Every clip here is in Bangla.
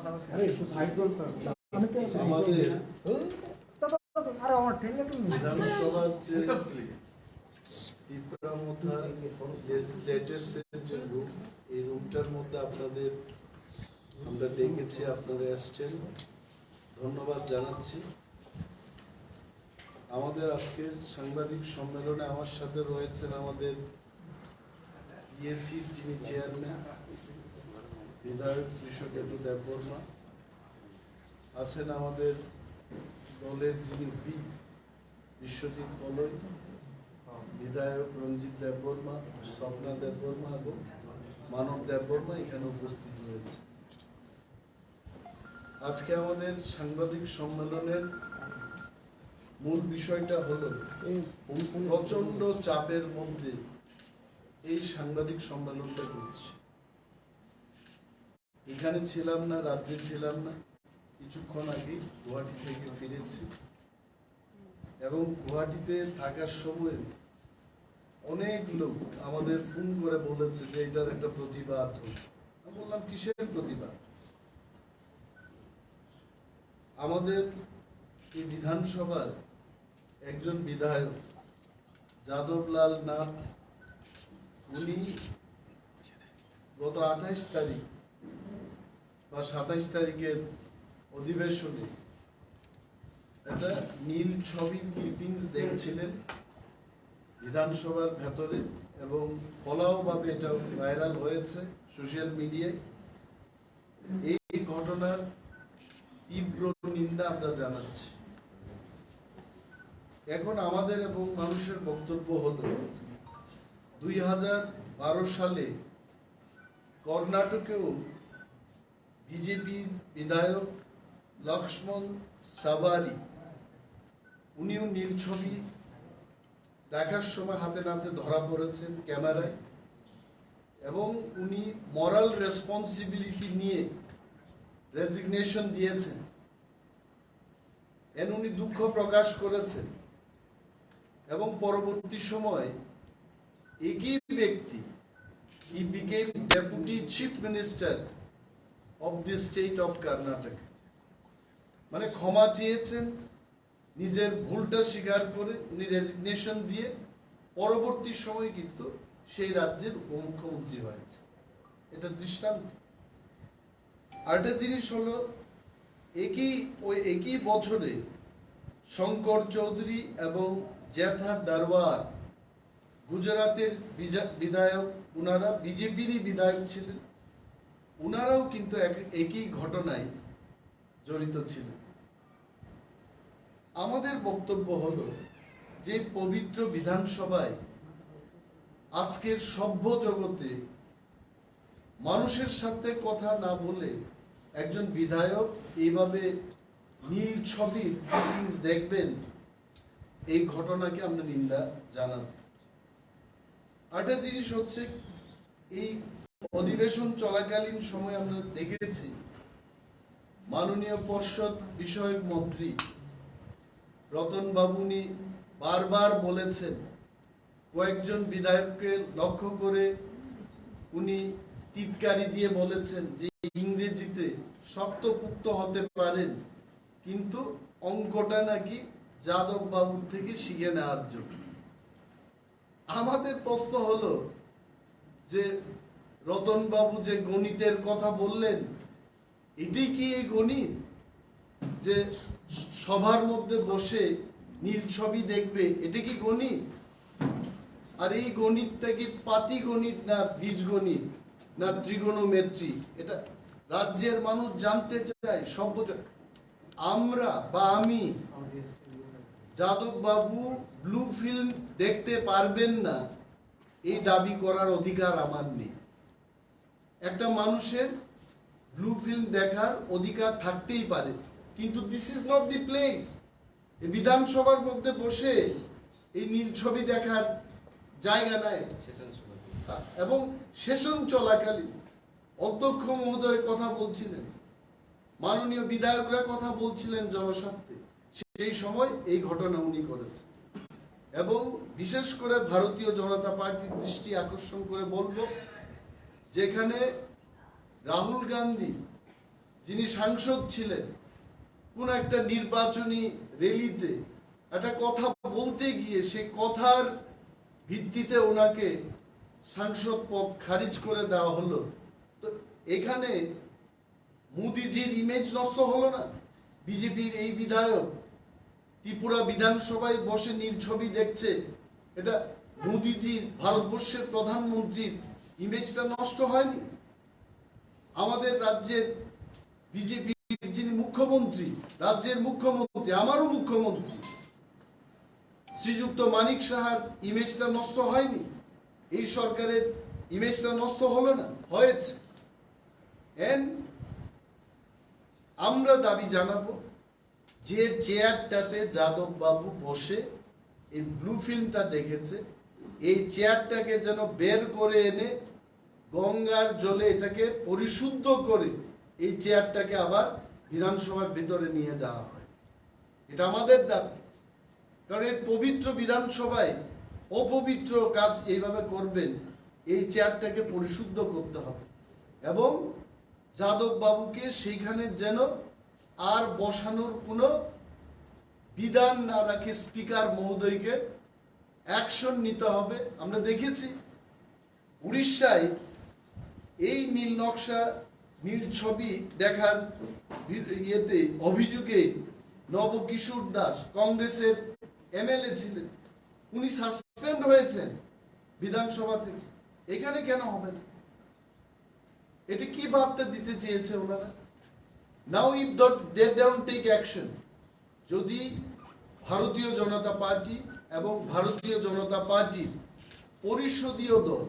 আমাদের বিধানসভার যে ত্রিপুরা মথা লেজিসলেটরসের যে রুম, এই রুমটার মধ্যে আপনাদের আমরা ডেকেছি, আপনারা এসছেন, ধন্যবাদ জানাচ্ছি। আমাদের আজকের সাংবাদিক সম্মেলনে আমার সাথে রয়েছেন আমাদের ইএসির যিনি চেয়ারম্যান বিধায়ক কৃষকেতু দেববর্মা, আছেন আমাদের দলের যিনি বিশ্বজিৎ কলই, বিধায়ক রঞ্জিত দেববর্মা, স্বপ্না দেববর্মা এবং মানব দেববর্মা এখানে উপস্থিত রয়েছে। আজকে আমাদের সাংবাদিক সম্মেলনের মূল বিষয়টা হলো প্রচন্ড চাপের মধ্যে এই সাংবাদিক সম্মেলনটা করছি। এখানে ছিলাম না, রাজ্যে ছিলাম না, কিছুক্ষণ আগে গুয়াহাটি থেকে ফিরেছি এবং গুয়াহাটিতে থাকার সময় অনেক লোক আমাদের ফোন করে বলেছে যে এটার একটা প্রতিবাদ হোক। আমি বললাম কিসের প্রতিবাদ? আমাদের এই বিধানসভার একজন বিধায়ক যাদবলাল নাথ, উনি গত 28 তারিখ বা 27 তারিখের অধিবেশনে একটা নীল ছবির ক্লিপিংস দেখছিলেন বিধানসভার ভেতরে এবং ফলাওভাবে এটা ভাইরাল হয়েছে সোশ্যাল মিডিয়ায়। এই ঘটনার তীব্র নিন্দা আমরা জানাচ্ছি। এখন আমাদের এবং মানুষের বক্তব্য হলো 2012 সালে কর্ণাটকেও বিজেপি বিধায়ক লক্ষ্মণ সাভারি, উনিও নীল ছবি দেখার সময় হাতে নাতে ধরা পড়েছেন ক্যামেরায় এবং উনি মরাল রেসপন্সিবিলিটি নিয়ে রেজিগনেশন দিয়েছেন। উনি দুঃখ প্রকাশ করেছেন এবং পরবর্তী সময় একই ব্যক্তি he became deputy chief minister of the state of Karnataka, মানে ক্ষমা চেয়েছেন, নিজের ভুলটা স্বীকার করে উনি রেজিগনেশন দিয়ে পরবর্তী সময় কিন্তু সেই রাজ্যের উপমুখ্যমন্ত্রী হয়েছে। এটা দৃষ্টান্ত। আরেকটা জিনিস হলো একই বছরে শঙ্কর চৌধুরী এবং জ্যাঠার দারওয়ার, গুজরাটের বিধায়ক, উনারা বিজেপিরই বিধায়ক ছিলেন, উনারাও কিন্তু একই ঘটনায় জড়িত ছিলেন। আমাদের বক্তব্য হলো যে পবিত্র বিধানসভায় আজকের সভ্য জগতে মানুষের সাথে কথা না বলে একজন বিধায়ক এইভাবে নীল ছবির ক্লিপিংস দেখবেন, এই ঘটনাকে আমরা নিন্দা জানাব। আরেকটা জিনিস হচ্ছে, এই অধিবেশন চলাকালীন সময় আমরা দেখেছি মাননীয় পর্ষদ বিষয়ক মন্ত্রী রতন বাবু উনি বারবার বলেছেন, কয়েকজন বিধায়ককে লক্ষ্য করে উনি টিটকারি দিয়ে বলেছেন যে ইংরেজিতে শক্তপুক্ত হতে পারেন, কিন্তু অঙ্কটা নাকি যাদব বাবুর থেকে শিখে নেওয়ার জন্য। আমাদের প্রশ্ন হলো যে রতন বাবু যে গণিতের কথা বললেন, এটি কি এই গণিত যে সবার মধ্যে বসে নীল ছবি দেখবে, এটা কি গণিত? আর এই গণিতটা কি পাতি গণিত না বীজ গণিত না ত্রিগোণমেট্রি? এটা রাজ্যের মানুষ জানতে চায়। আমরা বা আমি, যাদব বাবু ব্লু ফিল্ম দেখতে পারবেন না এই দাবি করার অধিকার আমার নেই। একটা মানুষের ব্লু ফিল্ম দেখার অধিকার থাকতেই পারে, কিন্তু this is not the place. এই বিধানসভার মধ্যে বসে এই নীল ছবি দেখার জায়গা নাই। এবং সেশন চলাকালীন অধ্যক্ষ মহোদয় কথা বলছিলেন, মাননীয় বিধায়করা কথা বলছিলেন জনস্বার্থে, সেই সময় এই ঘটনা উনি করেছেন। এবং বিশেষ করে ভারতীয় জনতা পার্টির দৃষ্টি আকর্ষণ করে বলবো, যেখানে রাহুল গান্ধী যিনি সাংসদ ছিলেন, কোন একটা নির্বাচনী র্যালিতে একটা কথা বলতে গিয়ে সে কথার ভিত্তিতে ওনাকে সাংসদ পদ খারিজ করে দেওয়া হলো। তো এখানে মোদিজির ইমেজ নষ্ট হলো না? বিজেপির এই বিধায়ক ত্রিপুরা বিধানসভায় বসে নীল ছবি দেখছে, এটা মোদিজির, ভারতবর্ষের প্রধানমন্ত্রীর ইমেজটা নষ্ট হয়নি? আমাদের রাজ্যের বিজেপির যিনি মুখ্যমন্ত্রী, রাজ্যের মুখ্যমন্ত্রী, আমারও মুখ্যমন্ত্রী শ্রীযুক্ত মানিক সাহার ইমেজটা নষ্ট হয়নি? এই সরকারের ইমেজটা নষ্ট হলো না? হয়েছে। আমরা দাবি জানাবো যে চেয়ারটাতে যাদব বাবু বসে এই ব্লু ফিল্মটা দেখেছে, এই চেয়ারটাকে যেন বের করে এনে গঙ্গার জলে এটাকে পরিশুদ্ধ করে এই চেয়ারটাকে আবার বিধানসভার ভিতরে নিয়ে যাওয়া হয়। এটা আমাদের দাবি। কারণ এই পবিত্র বিধানসভায় অপবিত্র কাজ এইভাবে করবেন, এই চেয়ারটাকে পরিশুদ্ধ করতে হবে এবং যাদব বাবুকে সেইখানে যেন আর বসানোর কোনো বিধান না রাখে স্পিকার মহোদয়কে অ্যাকশন নিতে হবে। আমরা দেখেছি উড়িষ্যায় এই নীল নকশা, নীল ছবি দেখার ইয়েতে অভিযোগে নবকিশোর দাস কংগ্রেসের এমএলএ ছিলেন, উনি সাসপেন্ড হয়েছেন বিধানসভা থেকে। এখানে কেন হবে না? এটা কি বার্তা দিতে চেয়েছে ওনারা? Now if they don't take action, যদি ভারতীয় জনতা পার্টি এবং ভারতীয় জনতা পার্টির পরিষদীয় দল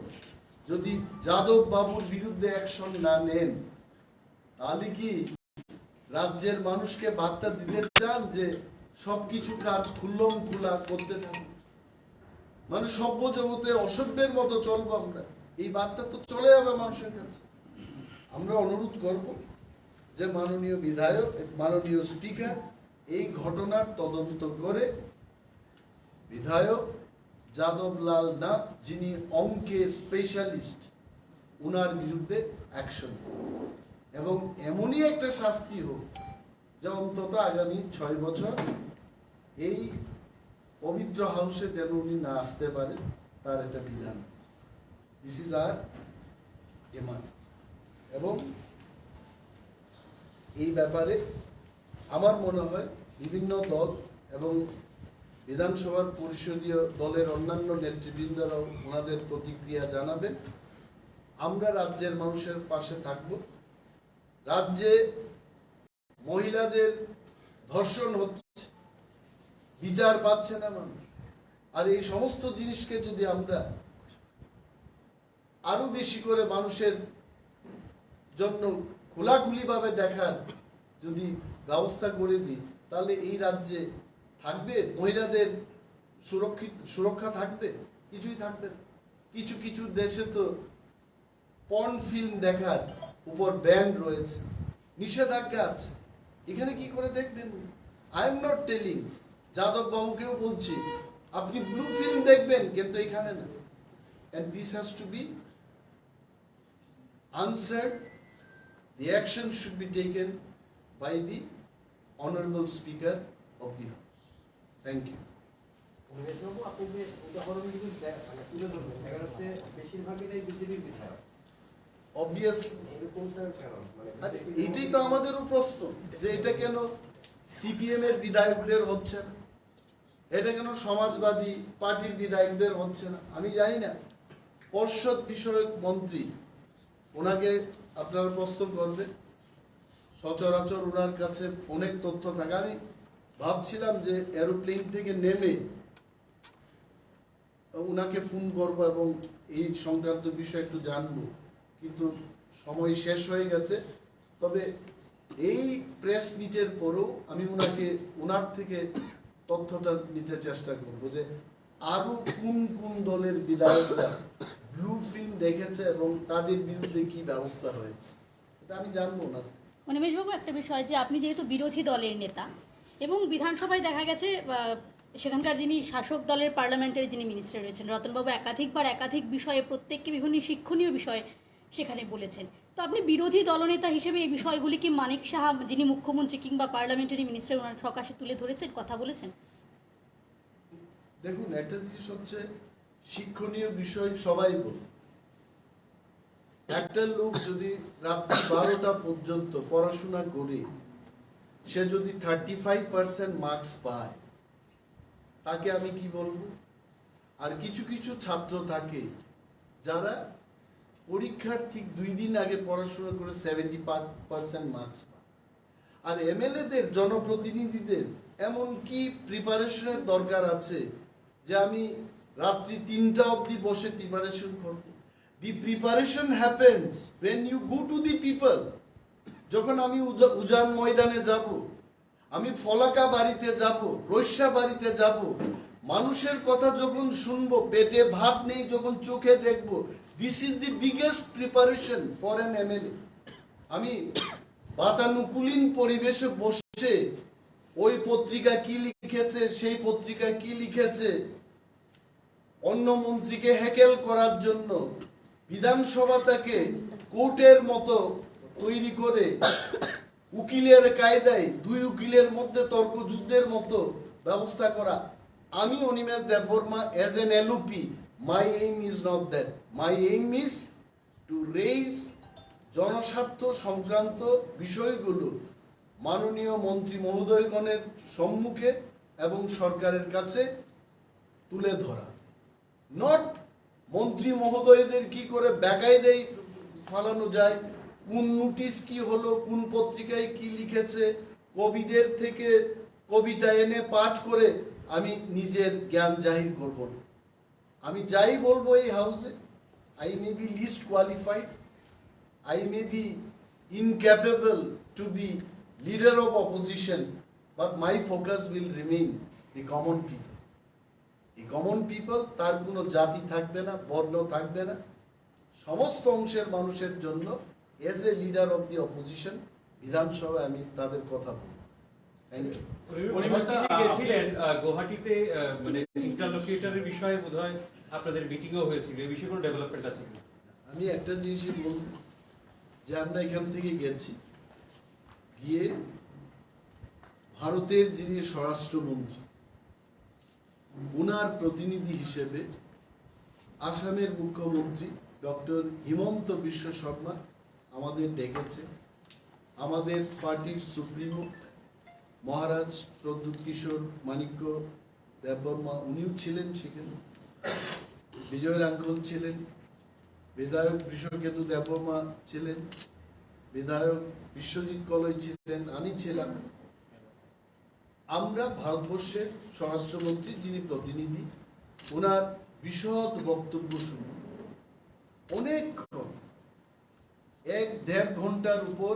যদি যাদব বাবুর বিরুদ্ধে অ্যাকশন না নেন, তাহলে কি রাজ্যের মানুষকে বার্তা দিতে চান যে সবকিছু কাজ খুল্লম খুলা করতে থাকবে, মানে সভ্য জগতে অসভ্যের মতো চলবো আমরা? এই বার্তা তো চলে যাবে মানুষের কাছে। আমরা অনুরোধ করব যে মাননীয় বিধায়ক, মাননীয় স্পিকার এই ঘটনার তদন্ত করে বিধায়ক যাদব লাল নাথ, যিনি অঙ্কে স্পেশালিস্ট, উনার বিরুদ্ধে অ্যাকশন এবং এমনই একটা শাস্তি হোক যা অন্তত আগামী 6 বছর এই পবিত্র হাউসে যেন উনি না আসতে পারে, তার একটা বিধান। This is our demand. এবং এই ব্যাপারে আমার মনে হয় বিভিন্ন দল এবং বিধানসভার পরিষদীয় দলের অন্যান্য নেতৃবৃন্দরাও ওনাদের প্রতিক্রিয়া জানাবেন। আমরা রাজ্যের মানুষের পাশে থাকব। রাজ্যে মহিলাদের ধর্ষণ হচ্ছে, বিচার পাচ্ছে না মানুষ, আর এই সমস্ত জিনিসকে যদি আমরা আরো বেশি করে মানুষের জন্য খোলাখুলিভাবে দেখার যদি ব্যবস্থা করে দিই, তাহলে এই রাজ্যে থাকবে মহিলাদের সুরক্ষা থাকবে? কিছুই থাকবে না। কিছু কিছু দেশে তো পর্ন ফিল্ম দেখার উপর ব্যান রয়েছে, নিষেধাজ্ঞা আছে। এখানে কি করে দেখবেন? I am not telling, Yadav বাবুকেও বলছি আপনি ব্লু ফিল্ম দেখবেন, কিন্তু এখানে না। and this has to be answered. The action should be taken by the honorable speaker of the house. Thank you. এটাই তো আমাদেরও প্রশ্ন যে এটা কেন সিপিএম এর বিধায়কদের হচ্ছে না, এটা কেন সমাজবাদী পার্টির বিধায়কদের হচ্ছে না? আমি জানি না। পর্ষদ বিষয়ক মন্ত্রী, ওনাকে আপনারা প্রশ্ন করবেন, সচরাচর ওনার কাছে অনেক তথ্য থাকে। আমি ভাবছিলাম যে এরোপ্লেন থেকে নেমে ওনাকে ফোন করবো এবং এই সংক্রান্ত বিষয় একটু জানবো, কিন্তু সময় শেষ হয়ে গেছে। তবে এই প্রেস মিটের পরও আমি ওনার থেকে তথ্যটা নিতে চেষ্টা করবো যে আরো কোন কোন দলের বিধায়করা ব্লু ফিল্ম দেখেছে এবং তাদের বিরুদ্ধে কি ব্যবস্থা হয়েছে, এটা আমি জানবো না। অনিমেষবাবু, একটা বিষয় যে আপনি যেহেতু বিরোধী দলের নেতা এবং বিধানসভায় দেখা গেছে সেখানকার যিনি শাসক দলের পার্লামেন্টের যিনি মিনিস্টার রয়েছেন রতনবাবু একাধিকবার একাধিক বিষয়ে প্রত্যেককে বিভিন্ন শিক্ষণীয় বিষয়ে সেখানে বলেছেন, তো আপনি বিরোধী দলনেতা হিসেবে এই বিষয়গুলি কি মানিক সাহা, যিনি মুখ্যমন্ত্রী কিংবা পার্লামেন্টারি মিনিস্টার, ওনার সকাশে তুলে ধরেছেন, কথা বলেছেন? দেখুন, একটা জিনিস হচ্ছে শিক্ষণীয় বিষয় সবাই বলে। একটা লোক যদি রাত্রি 12টা পর্যন্ত পড়াশোনা করে সে যদি 35% মার্কস পায়, তাকে আমি কি বলবো? আর কিছু কিছু ছাত্র থাকে যারা পরীক্ষার ঠিক 2 দিন আগে পড়াশোনা করে 70% মার্কস পায়। আর এমএলএদের, জনপ্রতিনিধিদের এমন কি প্রিপারেশনের দরকার আছে যে আমি রাত্রি 3টা অবধি বসে প্রিপারেশন করব? The preparation happens when you go to the people. যখন আমি উজান ময়দানে যাব, আমি ফলাকা বাড়িতে যাব, রৈশা বাড়িতে যাব, মানুষের কথা যখন শুনবো, পেটে ভাত নেই যখন চোখে দেখব, this is the biggest preparation for an MLA. আমি বাতানুকূলীন পরিবেশে বসে ওই পত্রিকা কি লিখেছে, সেই পত্রিকা কি লিখেছে, অন্য মন্ত্রীকে হ্যাকেল করার জন্য বিধানসভাটাকে কোর্টের মতো তৈরি করে উকিলের কায়দায় 2 উকিলের মধ্যে তর্ক যুদ্ধের মতো ব্যবস্থা করা। আমি Animesh Debbarma as an LOP, my aim is not that. My aim is two raise জনস্বার্থ সংক্রান্ত বিষয়গুলো মাননীয় মন্ত্রী মহোদয়গণের সম্মুখে এবং সরকারের কাছে তুলে ধরা। নট মন্ত্রী মহোদয়দের কি করে বেকায়দায় ফালানো যায়, কোন নোটিশ কি হলো, কোন পত্রিকায় কি লিখেছে, কবিদের থেকে কবিতা এনে পাঠ করে আমি নিজের জ্ঞান জাহির করব না। আমি যাই বলবো এই হাউসে, I may be least qualified, I may be incapable to be leader of opposition, but my focus will remain the common people. The common people, তার কোনো জাতি থাকবে না, বর্ণ থাকবে না, সমস্ত অংশের মানুষের জন্য as a leader of the opposition বিধানসভায় আমি তাদের কথা বলব। Thank you. গেছিলেন গুয়াহাটিতে, মানে ইন্টারলোকিউটরের বিষয়ে বোধহয় আপনাদের মিটিংও হয়েছিল, এই বিষয়ে কোনো ডেভেলপমেন্ট আছে কি? আমি একটা জিনিসই বলব যে আমরা এখান থেকে গেছি, গিয়ে ভারতের যিনি স্বরাষ্ট্রমন্ত্রী, উনার প্রতিনিধি হিসেবে আসামের মুখ্যমন্ত্রী ডক্টর হিমন্ত বিশ্ব শর্মা আমাদের ডেকেছে। আমাদের পার্টির সুপ্রিমো মহারাজ প্রদ্যুৎ কিশোর মানিক্য দেববর্মা উনিও ছিলেন সেখানে, বিজয় রাঙ্কল ছিলেন, বিধায়ক বৃষকেতু দেববর্মা ছিলেন, বিধায়ক বিশ্বজিৎ কলই ছিলেন, আমি ছিলাম। আমরা ভারতবর্ষের স্বরাষ্ট্রমন্ত্রী যিনি প্রতিনিধি, ওনার বিশদ বক্তব্য শুনি অনেকক্ষণ, 1-1.5 ঘন্টার উপর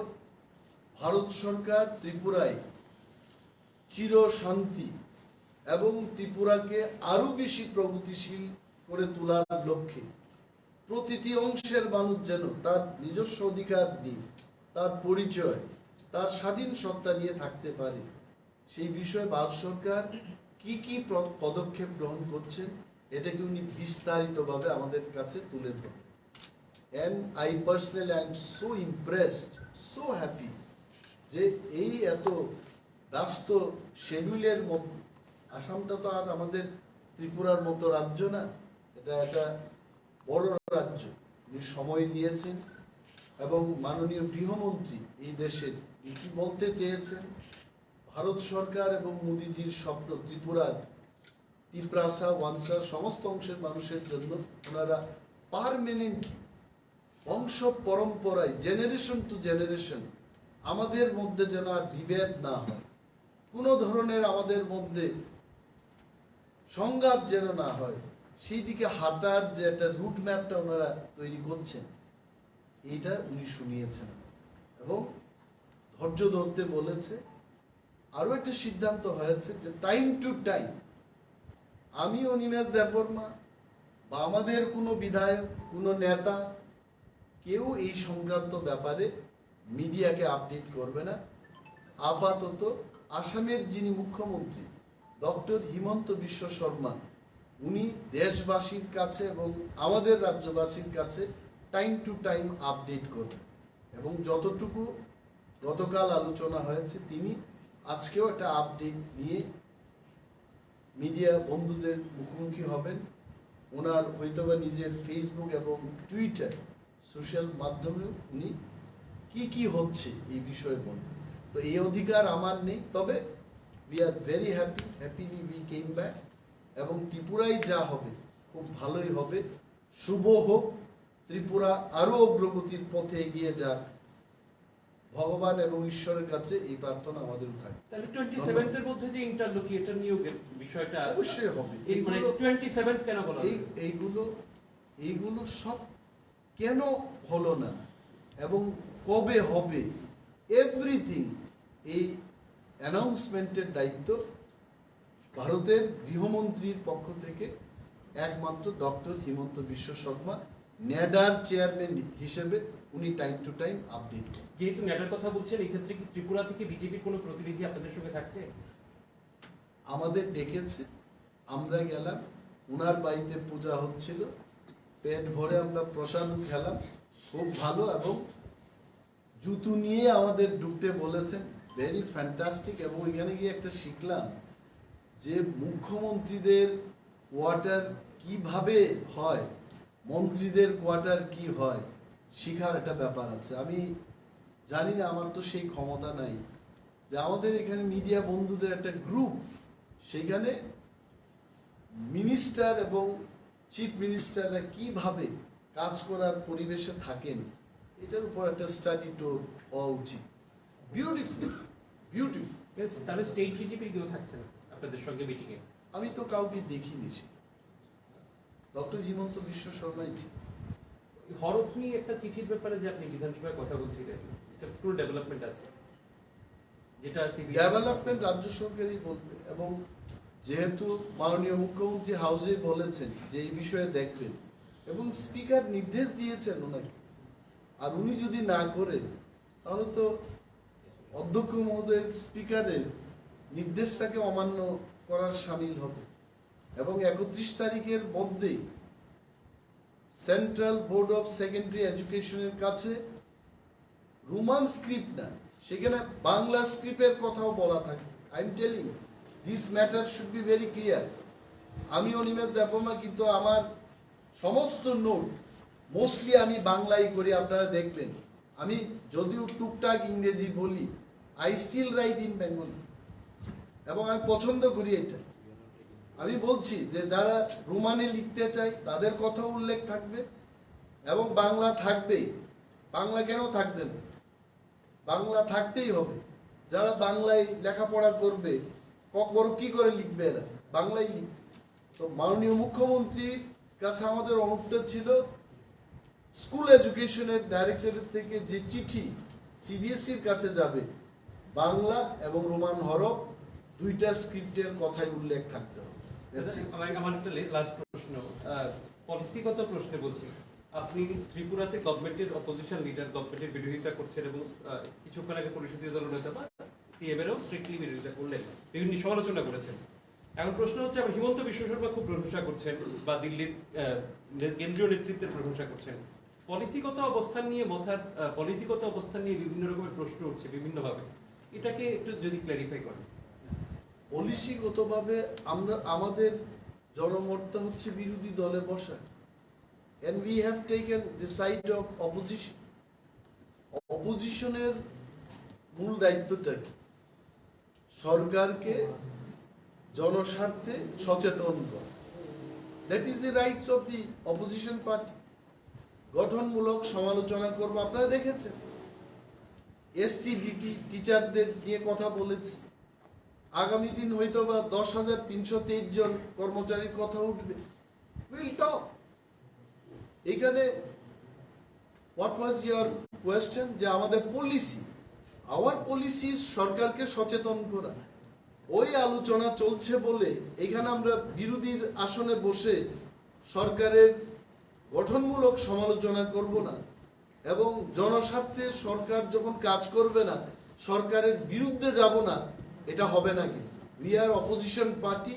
ভারত সরকার ত্রিপুরায় চির শান্তি এবং ত্রিপুরাকে আরো বেশি প্রগতিশীল করে তোলার লক্ষ্যে প্রতিটি অংশের মানুষ যেন তার নিজস্ব অধিকার নিয়ে, তার পরিচয়, তার স্বাধীন সত্তা নিয়ে থাকতে পারে, সেই বিষয়ে ভারত সরকার কি কি পদক্ষেপ গ্রহণ করছেন এটাকে উনি বিস্তারিতভাবে আমাদের কাছে তুলে ধরেন। And I personally am so impressed, so happy যে এই এত ব্যস্ত শেডিউলের মধ্যে, আসামটা তো আর আমাদের ত্রিপুরার মতো রাজ্য না, এটা একটা বড় রাজ্য, উনি সময় দিয়েছেন। এবং মাননীয় গৃহমন্ত্রী এই দেশের কি বলতে চেয়েছেন, ভারত সরকার এবং মোদিজির স্বপ্ন ত্রিপুরার তিপ্রাসা ওয়ানসা সমস্ত অংশের মানুষের জন্য ওনারা পার্মানেন্ট বংশ পরম্পরায় জেনারেশন টু জেনারেশন আমাদের মধ্যে যেন আর বিভেদ না হয়, কোনো ধরনের আমাদের মধ্যে সংঘাত যেন না হয়, সেই দিকে হাঁটার যে একটা রুট ম্যাপটা ওনারা তৈরি করছেন, এইটা উনি শুনিয়েছেন এবং ধৈর্য ধরতে বলেছে। আরো একটা সিদ্ধান্ত হয়েছে যে টাইম টু টাইম আমি অনিমেষ দেববর্মা বা আমাদের কোনো বিধায়ক, কোনো নেতা কেউ এই সংক্রান্ত ব্যাপারে মিডিয়াকে আপডেট করবে না। আপাতত আসামের যিনি মুখ্যমন্ত্রী ডক্টর হিমন্ত বিশ্ব শর্মা, উনি দেশবাসীর কাছে এবং আমাদের রাজ্যবাসীর কাছে টাইম টু টাইম আপডেট করবেন। এবং যতটুকু গতকাল আলোচনা হয়েছে তিনি আজকেও একটা আপডেট নিয়ে মিডিয়া বন্ধুদের মুখোমুখি হবেন। ওনার হয়তোবা নিজের ফেসবুক এবং টুইটার সোশ্যাল মাধ্যমেও উনি কি কি হচ্ছে এই বিষয়ে বলবেন। তো এই অধিকার আমার নেই, তবে we are very happily we came back, এবং ত্রিপুরায় যা হবে খুব ভালোই হবে। শুভ হোক, ত্রিপুরা আরো অগ্রগতির পথে এগিয়ে যাক। ভগবান এবং ঈশ্বরের কাছে এই প্রার্থনা আমাদের থাকে। তাহলে 27th এর মধ্যে যে ইন্টারলোকিয়েটর নিয়োগের বিষয়টা অবশ্যই হবে। মানে 27th কেন বলা হলো? এইগুলো সব কেন হলো না এবং কবে হবে, এভরিথিং এই অ্যানাউন্সমেন্টের দায়িত্ব ভারতের গৃহমন্ত্রীর পক্ষ থেকে একমাত্র ডক্টর হিমন্ত বিশ্ব শর্মা, ন্যাডার চেয়ারম্যান হিসেবে উনি টাইম টু টাইম আপডেট করেন। যেহেতু ন্যাডার কথা বলছেন, এই ক্ষেত্রে কি ত্রিপুরা থেকে বিজেপির কোনো প্রতিনিধি আপনাদের সঙ্গে থাকছে? আমাদের ডেকেছে, আমরা গেলাম, উনার বাড়িতে পূজা হচ্ছিল, পেট ভরে আমরা প্রসাদ খেলাম, খুব ভালো। এবং জুতু নিয়ে আমাদের ঢুকতে বলেছেন, ভেরি ফ্যান্টাস্টিক। এবং এখানে গিয়ে একটা শিখলাম যে মুখ্যমন্ত্রীদের কোয়ার্টার কিভাবে হয়, মন্ত্রীদের কোয়ার্টার কি হয়, শিখার একটা ব্যাপার আছে। আমি জানি না, আমার তো সেই ক্ষমতা নাই যে আমাদের এখানে মিডিয়া বন্ধুদের একটা গ্রুপ, সেখানে মিনিস্টার এবং চিফ মিনিস্টাররা কিভাবে কাজ করার পরিবেশে থাকেন, এটার উপর একটা স্টাডি টুর হওয়া উচিত। Beautiful beautiful. তাহলে স্টেট বিজেপির কেউ থাকছে না আপনাদের সঙ্গে মিটিংয়ে? আমি তো কাউকে দেখিনি, ডক্টর হিমন্ত বিশ্ব শর্মাই ছিল। হরফ নিয়ে একটা চিঠির ব্যাপারে যে আপনি বিধানসভায় কথা বলছিলেন, এটা পুরো ডেভেলপমেন্ট আছে, যেটা ডেভেলপমেন্ট রাজ্য সরকারই বলবে। এবং যেহেতু মাননীয় মুখ্যমন্ত্রী হাউসে বলেছেন যে এই বিষয়ে দেখবেন, এবং স্পিকার নির্দেশ দিয়েছেন ওনাকে, আর উনি যদি না করেন তাহলে তো অধ্যক্ষ মহোদয়ের স্পিকারের নির্দেশটাকে অমান্য করার সামিল হবে। এবং 31 তারিখের মধ্যেই সেন্ট্রাল বোর্ড অফ সেকেন্ডারি এডুকেশনের কাছে রোমান স্ক্রিপ্ট না, সেখানে বাংলা স্ক্রিপ্টের কথাও বলা থাকে। I am telling, this matter should be very clear. আমি অনিমেষ দেবমা, কিন্তু আমার সমস্ত নোট মোস্টলি আমি বাংলাই করি, আপনারা দেখবেন। আমি যদিও টুকটাক ইংরেজি বলি, I still write in Bengali, এবং আমি পছন্দ করি এটা। আমি বলছি যে যারা রোমানে লিখতে চায় তাদের কথা উল্লেখ থাকবে, এবং বাংলা থাকবেই। বাংলা কেন থাকবে না? বাংলা থাকতেই হবে। যারা বাংলায় লেখাপড়া করবে, কি করে লিখবে এরা? বাংলায় লিখবে। তো মাননীয় মুখ্যমন্ত্রীর কাছে আমাদের অনুরোধ ছিল, স্কুল এডুকেশনের ডাইরেক্টরের থেকে যে চিঠি সিবিএসইর কাছে যাবে, বাংলা এবং রোমান হরফ দুইটা স্ক্রিপ্টের কথাই উল্লেখ থাকতে হবে। আমার একটা লাস্ট প্রশ্ন, পলিসিগত প্রশ্নে বলছি। আপনি ত্রিপুরাতে গভর্নমেন্টের অপোজিশন লিডার, গভর্নমেন্টের বিরোধিতা করছেন, এবং কিছুক্ষণ আগে পরিষদীয় দলনেতা বা সিএম এরও স্ট্রিক্টলি বিরোধিতা করলেন, বিভিন্ন সমালোচনা করেছেন। এখন প্রশ্ন হচ্ছে, আবার হিমন্ত বিশ্ব শর্মা খুব প্রশংসা করছেন, বা দিল্লির কেন্দ্রীয় নেতৃত্বের প্রশংসা করছেন। পলিসিগত অবস্থান নিয়ে, মথার পলিসিগত অবস্থান নিয়ে বিভিন্ন রকমের প্রশ্ন উঠছে বিভিন্নভাবে, এটাকে একটু যদি ক্ল্যারিফাই করেন। পলিসিগতভাবে আমাদের জনমতটা হচ্ছে বিরোধী দলে বসা, and we have taken the side of opposition. অপোজিশনের মূল দায়িত্বটা কি? সরকারকে জনস্বার্থে সচেতন করা। That is the rights of the opposition party. গঠনমূলক সমালোচনা করবো, আপনারা দেখেছেন এসটিজিটি টিচারদের নিয়ে কথা বলেছে। আগামী দিন হয়তো বা 10,323 জন কর্মচারীর কথা উঠবে। Will talk. এখানে হোয়াট ওয়াজ ইয়োর কোয়েশ্চেন, যে আমাদের পলিসি, আওয়ার পলিসি সরকারকে সচেতন করা। ওই আলোচনা চলছে বলে এখানে আমরা বিরোধীর আসনে বসে সরকারের গঠনমূলক সমালোচনা করব না, এবং জনস্বার্থে সরকার যখন কাজ করবে না সরকারের বিরুদ্ধে যাব না, এটা হবে না। কিন্তু we are opposition party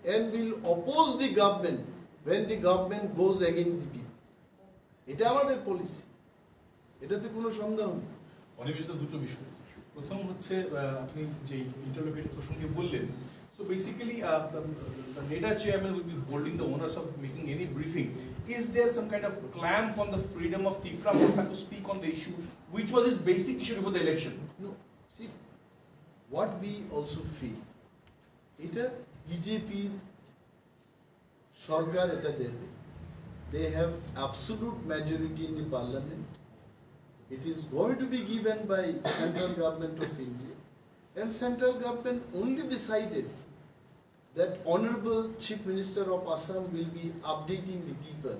and will oppose the government when the government goes against the people. এটা আমাদের পলিসি। এটাতে কোনো সন্দেহ নেই। অনিবেশিত দুটো বিষয়। প্রথম হচ্ছে আপনি যে ইন্টারলোকেটর প্রসঙ্গে বললেন, so basically the NEDA chairman will be holding the onus of making any briefing. Is there some kind of clamp on the freedom of Tipra Motha to speak on the issue, which was his basic issue before the election? No, see, what we also feel, এটা বিজেপির সরকার এটা দেবে। They have absolute majority in the parliament. It is going to be given by central government of India, and central government only decided that Honorable Chief Minister of Assam will be updating the people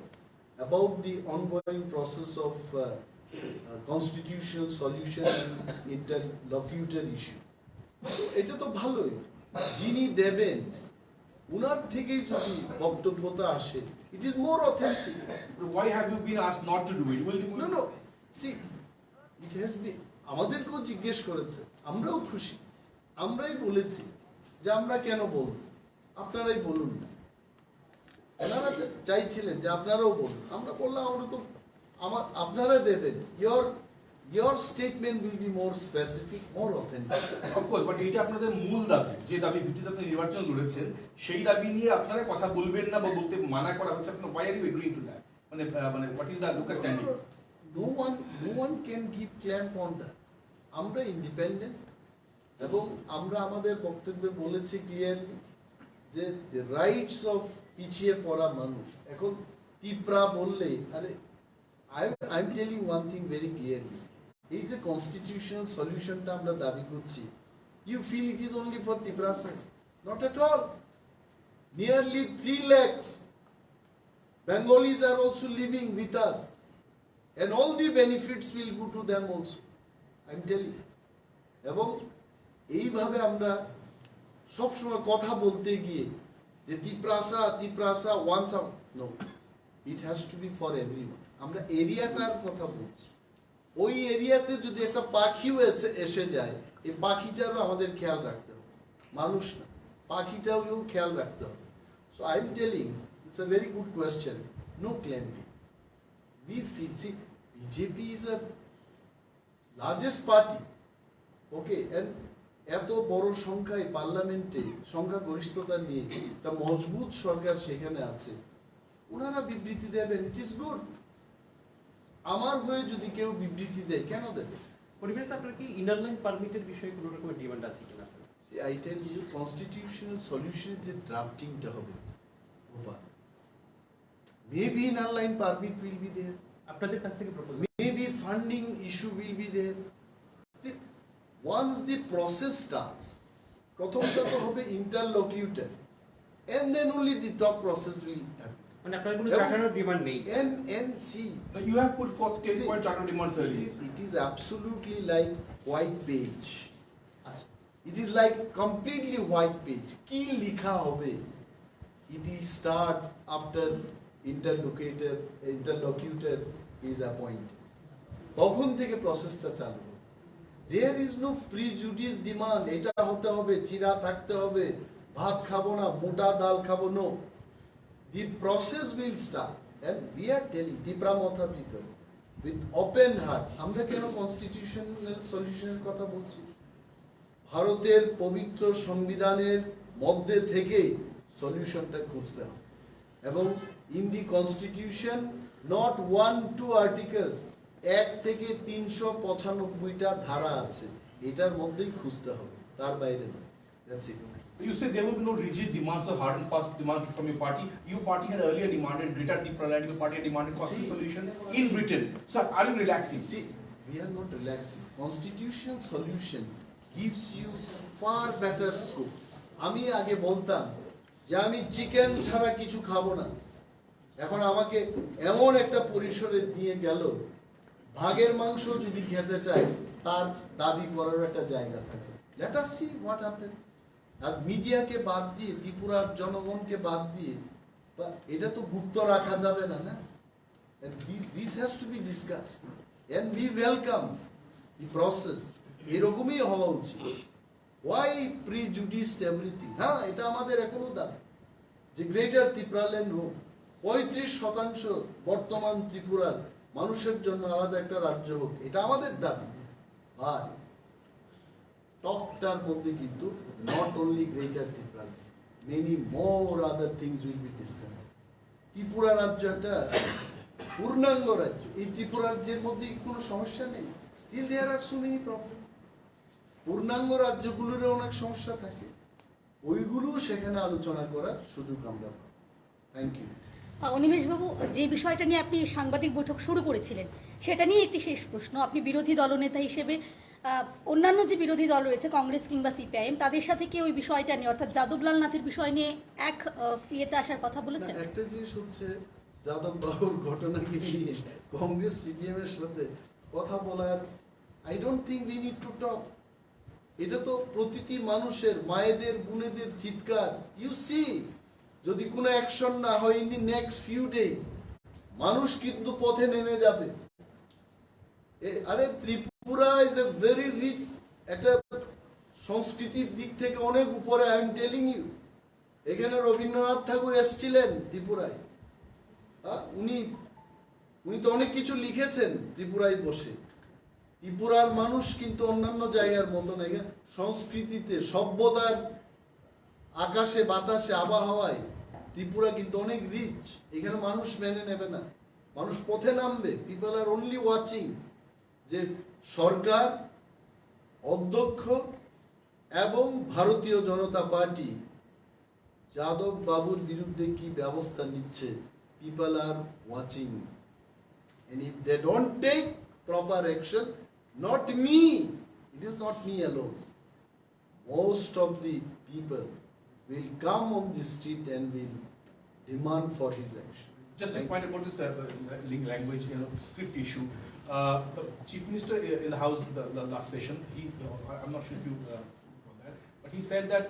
about the ongoing process of constitutional solution and interlocutor issue. So এটা তো ভালোই, যিনি দেবেন উনার থেকেই যদি বক্তব্যতা আসে, it is more authentic. Why have you been asked not to do it? No, no. See, it has been, আমাদেরকেও জিজ্ঞেস করেছে, আমরাও খুশি, আমরাই বলেছি যে আমরা কেন বলবো, আপনারাই বলুন না। ওনারা চাইছিলেন যে আপনারাও বলুন, আমরা বললাম আমরা তো আপনারা দেবেন, your statement will be more specific, more authentic. Of course, but এটা আপনাদের মূল দাবি, যে দাবি ভিত্তিতে আপনি নির্বাচন লড়েছেন, সেই দাবি নিয়ে আপনারা কথা বলবেন না বা বলতে মানা করা হচ্ছে, আপনার why are you agreeing to that? মানে what is the Lucas standing? No one can give clamp on that. আমরা ইন্ডিপেন্ডেন্ট এবং আমরা আমাদের বক্তব্যে বলেছি ক্লিয়ারলি যে the rights of পিছিয়ে পড়া মানুষ, এখন তিপ্রা বললে, আরে I'm telling one thing very clearly, এই যে কনস্টিটিউশনাল সলিউশনটা আমরা দাবি করছি, you feel it is only for Tiprasas? Not at all. Nearly 3 lakhs Bengalis are also living with us, and all the benefits will go to them also. I'm telling you. এবং এইভাবে আমরা সবসময় কথা বলতে গিয়ে যে Tiprasa once out, no, it has to be for everyone. আমরা এরিয়াটার কথা বলছি, ওই এরিয়াতে যদি একটা পাখিও এসে যায়, এই পাখিটারও আমাদের খেয়াল রাখতে হবে, মানুষ না, পাখিটাও খেয়াল রাখতে হবে। So I am telling, it's a very good question. No clamping. We feel, see, BJP is a largest party. Okay, and এত বড় সংখ্যায় পার্লামেন্টে সংখ্যাগরিষ্ঠতা নিয়ে একটা মজবুত সরকার সেখানে আছে, ওনারা বিবৃতি দেবেন, ইট ইজ গুড। আমার হয়ে যদি কেউ বিবৃতি দেয়, কেন দেবে? পরিবেশ আপনার কি ইনার লাইন পারমিটের বিষয়ে কোনো রকমের ডিমান্ড আছে কিনা? See, I tell you, constitutional solution যে ড্রাফটিংটা হবে, maybe inner line permit will be there, আপনাদের কাছ থেকে proposal, maybe funding issue will be there. See, once the process starts, প্রথমটা তো হবে interlocutor, and then only the top process will happen. মানে আপনার কোনো চাটানোর ডিমান্ড নেই। And see, Now you have put forth 10-point charter demands earlier. it is absolutely like white page. আচ্ছা, It is like completely white page. কি লিখা হবে? It will start after interlocutor is appointed. তখন থেকে প্রসেসটা চালু হবে। There is no prejudice demand. এটা হতে হবে, চিরা থাকতে হবে, ভাত খাবো না, মোটা ডাল খাবো, no. The process will start, and we are telling Tipra Motha people with open heart. আমরা কেন কনস্টিটিউশনাল সলিউশনের কথা বলছি? ভারতের পবিত্র সংবিধানের মধ্যে থেকে সলিউশনটা খুঁজতে হবে, এবং in the constitution not 1-2 articles, 1 থেকে 395টা ধারা আছে, এটার মধ্যেই খুঁজতে হবে, তার বাইরে নয়। That's it. You said there will be no rigid demands or hard and fast demands from your party. Your party had earlier demanded greater Tipra land. Your party had demanded constitutional solution in Britain. So are you relaxing? See, we are not relaxing. Constitutional solution gives you far better scope. আমি আগে বলতাম যে আমি চিকেন ছাড়া কিছু খাবো না, এখন আমাকে এমন একটা পরিসরে নিয়ে গেল, ভাগের মাংস যদি খেতে চায় তার দাবি করার একটা জায়গা থাকে। Let us see what happens. আর মিডিয়াকে বাদ দিয়ে, ত্রিপুরার জনগণকে বাদ দিয়ে, এটা তো গুপ্ত রাখা যাবে না, না? And this has to be discussed, and we welcome the process. এরকমই হওয়া উচিত। Why prejudiced everything? হ্যাঁ, এটা আমাদের এখনো দাবি যে গ্রেটার ত্রিপুরা ল্যান্ড হোক, 35% বর্তমান ত্রিপুরার মানুষের জন্য আলাদা একটা রাজ্য হোক, এটা আমাদের দাবি। ভাই টকটার মধ্যে কিন্তু not only greater Tripura, many more other things will be discuss. Tripura রাজ্য একটা পূর্ণাঙ্গ রাজ্য, এই ত্রিপুরা রাজ্যের মধ্যে কোনো সমস্যা নেই, still there are so many problem. পূর্ণাঙ্গ রাজ্যগুলোরও অনেক সমস্যা থাকে, ওইগুলো সেখানে আলোচনা করার সুযোগ আমরা পাই। Thank you. অনিমেষবাবু, যে বিষয়টা নিয়ে আপনি সাংবাদিক বৈঠক শুরু করেছিলেন সেটা নিয়ে একটি শেষ প্রশ্ন। আপনি বিরোধী দলনেতা হিসেবে অন্যান্য যে বিরোধী দল রয়েছে কংগ্রেস কিংবা সিপিআইএম, তাদের সাথে কি ওই বিষয়টা নিয়ে অর্থাৎ যাদবলাল নাথের বিষয় নিয়ে এক ইয়েতে আসার কথা বলেছেন? একটা জিনিস হচ্ছে যাদব বাবুর ঘটনাকে নিয়ে কংগ্রেস সিপিএম এর সাথে কথা বলার, I don't think we need to talk. এটা তো প্রতিটি মানুষের, মায়েদের বোনেদের চিৎকার। ইউ সি, যদি কোনো অ্যাকশন না হয় in the next few day, মানুষ কিন্তু পথে নেমে যাবে। আরে Tripura is a very rich, একটা সংস্কৃতির দিক থেকে অনেক উপরে। আই এম টেলিং ইউ, এখানে রবীন্দ্রনাথ ঠাকুর এসেছিলেন ত্রিপুরায়। উনি তো অনেক কিছু লিখেছেন ত্রিপুরায় বসে। ত্রিপুরার মানুষ কিন্তু অন্যান্য জায়গার মতো না, সংস্কৃতিতে, সভ্যতার, আকাশে বাতাসে, আবহাওয়ায় ত্রিপুরা কিন্তু অনেক রিচ। এখানে মানুষ মেনে নেবে না, মানুষ পথে নামবে। পিপল আর অনলি ওয়াচিং যে সরকার, অধ্যক্ষ এবং ভারতীয় জনতা পার্টি যাদব বাবুর বিরুদ্ধে কি ব্যবস্থা নিচ্ছে। People are watching, and if they don't take proper action, not me, it is not me alone, most of the people will come on the street and will demand for his action. Just a point about this language, script issue. The Chief Minister in the House the last session, I'm not sure if you recall that, but he said that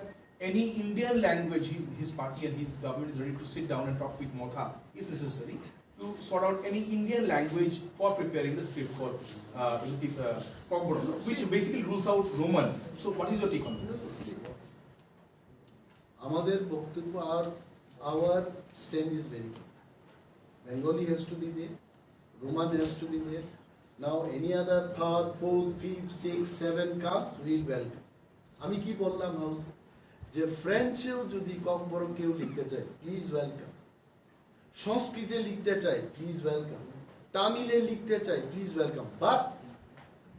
any Indian language, his party and his government is ready to sit down and talk with Motha, if necessary, to sort out any Indian language for preparing the script for Kokborok, which basically rules out Roman. So what is your take on that? আমাদের বক্তব্য, our stand is very clear. Bengali has to be there, Roman has to be there. Now any other third, fourth, fifth, sixth, seven comes, we'll welcome. আমি কি বললাম হাউস, যে ফ্রেঞ্চেও যদি ককবরক কেউ লিখতে চায়, প্লিজ ওয়েলকাম। সংস্কৃতে লিখতে চাই, প্লিজ ওয়েলকাম। তামিলে লিখতে চাই, please welcome. But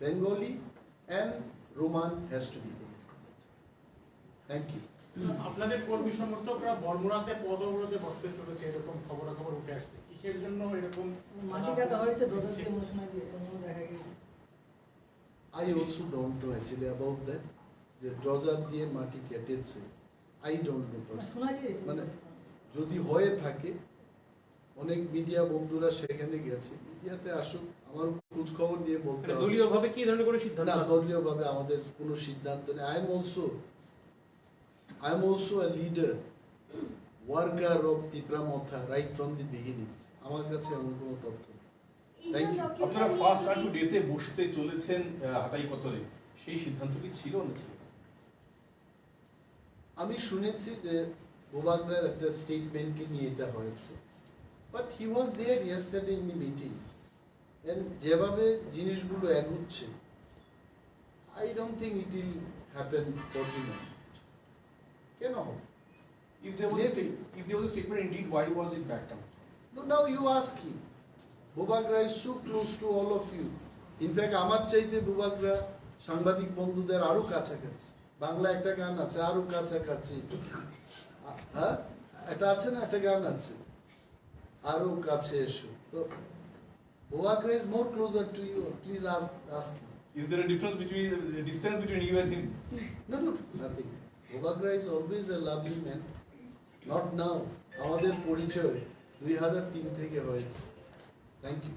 Bengali and Roman has to be there. Thank you. আপনাদের কর্মী সমর্থকরা বর্মরাতে পদ অবরোধে বসতে চলেছে, এরকম খবরাখবর উঠে আসছে। কিসের জন্য এরকম মাটি কাটা হয়েছে? ড্রজারকে মনে শোনা যে এমন দেখা গেছে। I also don't know actually about that. যে ড্রজার দিয়ে মাটি কেটেছে, I don't know personally. শোনা গিয়েছে মানে যদি হয়ে থাকে, অনেক মিডিয়া বন্ধুরা সেখানে গেছে, মিডিয়াতে আসুক, আমার খোঁজ খবর নিয়ে বলতে হবে। দলীয়ভাবে কি ধরনের কোনো সিদ্ধান্ত না, আছে? দলীয়ভাবে আমাদের কোনো সিদ্ধান্ত নেই। I am also a leader, worker of Tipra Motha right from the beginning. আমার কাছে এমন কোনো তথ্য নেই। Thank you. আপনারা ফার্স্ট আর টু ডেতে বসতে চলেছেন হাতাই কতরে, সেই সিদ্ধান্ত কি ছিল না ছিল? আমি শুনেছি যে বোবাগরার একটা স্টেটমেন্টকে নিয়ে এটা হয়েছে, but he was there yesterday in the meeting, and যেভাবে জিনিসগুলো এগোচ্ছে, I don't think it will happen for the moment. কেন হবে? If there was a statement indeed, why was it backed up? No, now you ask him. Bobagra is so close to all of you. In fact, আমার চাইতে বোবাগরা সাংবাদিক বন্ধুদের আরো কাছাকাছি। বাংলা একটা গান আছে, আরো কাছাকাছি। হ্যাঁ, এটা আছে না, একটা গান আছে, আরো কাছে এসো। তো বোবাগরা is more closer to you. Please ask him. Is there a difference between the distance between you and him? No, nothing. Bobagra is always a lovely man. Not now. আমাদের পরিচয় 2003 থেকে হয়েছে। Thank you.